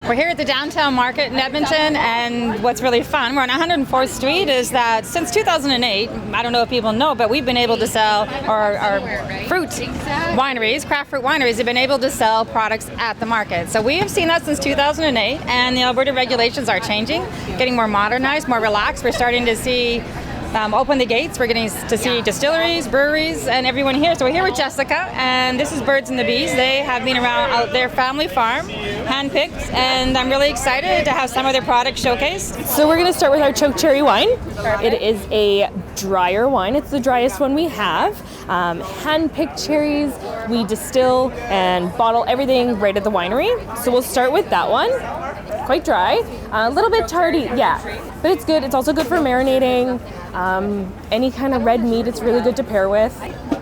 We're here at the Downtown Market in Edmonton, and what's really fun, we're on 104th Street, is that since 2008, I don't know if people know, but we've been able to sell our fruit wineries, craft fruit wineries, have been able to sell products at the market. So we have seen that since 2008, and the Alberta regulations are changing, getting more modernized, more relaxed. We're starting to see open the gates. We're getting to see distilleries, breweries, and everyone here. So we're here with Jessica, and this is Birds and the Bees. They have been around out their family farm, handpicked, and I'm really excited to have some of their products showcased. So we're going to start with our choke cherry wine. It is a drier wine. It's the driest one we have. Hand-picked cherries. We distill and bottle everything right at the winery. So we'll start with that one. Quite dry, a little bit tardy, yeah, but it's good. It's also good for marinating. Any kind of red meat, it's really good to pair with.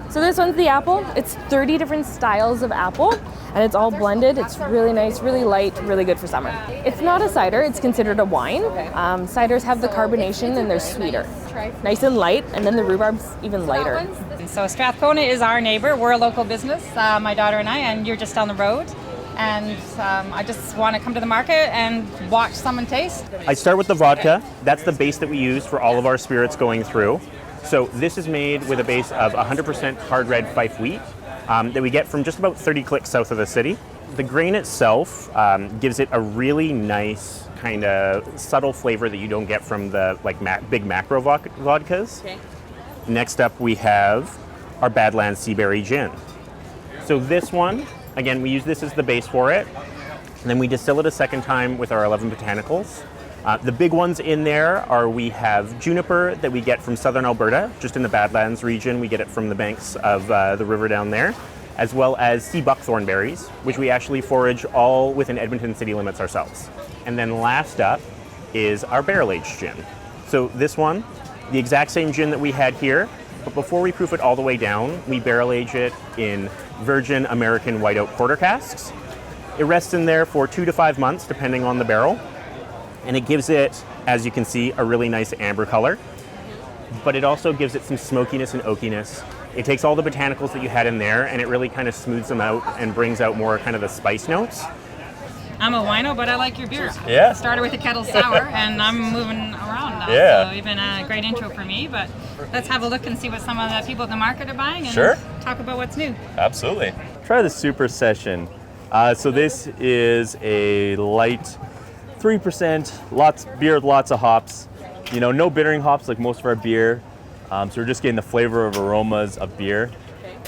So this one's the apple. It's 30 different styles of apple, and it's all blended. It's really nice, really light, really good for summer. It's not a cider, it's considered a wine. Ciders have the carbonation and they're sweeter. Nice and light, and then the rhubarb's even lighter. So Strathcona is our neighbor. We're a local business, my daughter and I, and you're just down the road. And I just want to come to the market and watch someone taste. I start with the vodka. That's the base that we use for all of our spirits going through. So this is made with a base of 100% hard red Fife wheat that we get from just about 30 clicks south of the city. The grain itself gives it a really nice kind of subtle flavor that you don't get from the big macro vodkas. Okay. Next up we have our Badlands Seaberry Gin. So this one, again, we use this as the base for it, and then we distill it a second time with our 11 botanicals. The big ones in there are we have juniper that we get from southern Alberta, just in the Badlands region. We get it from the banks of the river down there, as well as sea buckthorn berries, which we actually forage all within Edmonton city limits ourselves. And then last up is our barrel-aged gin. So this one, the exact same gin that we had here, but before we proof it all the way down, we barrel age it in virgin American white oak porter casks. It rests in there for 2 to 5 months, depending on the barrel. And it gives it, as you can see, a really nice amber color. But it also gives it some smokiness and oakiness. It takes all the botanicals that you had in there, and it really kind of smooths them out and brings out more kind of the spice notes. I'm a wino, but I like your beer. Yeah. Started with a kettle sour, and I'm moving around now. Yeah. So you've been a great intro for me, but let's have a look and see what some of the people at the market are buying and talk about what's new. Absolutely. Try the Super Session. So this is a light 3% beer with lots of hops. You know, no bittering hops like most of our beer. So we're just getting the flavor of aromas of beer.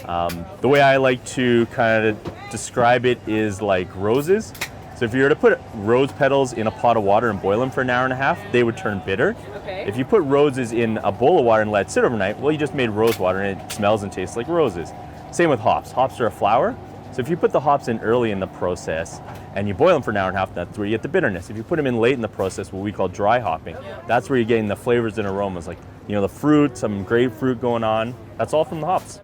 The way I like to kind of describe it is like roses. So if you were to put rose petals in a pot of water and boil them for an hour and a half, they would turn bitter. Okay. If you put roses in a bowl of water and let it sit overnight, well, you just made rose water and it smells and tastes like roses. Same with hops. Hops are a flower. So if you put the hops in early in the process and you boil them for an hour and a half, that's where you get the bitterness. If you put them in late in the process, what we call dry hopping, that's where you're getting the flavors and aromas, like, you know, the fruit, some grapefruit going on. That's all from the hops.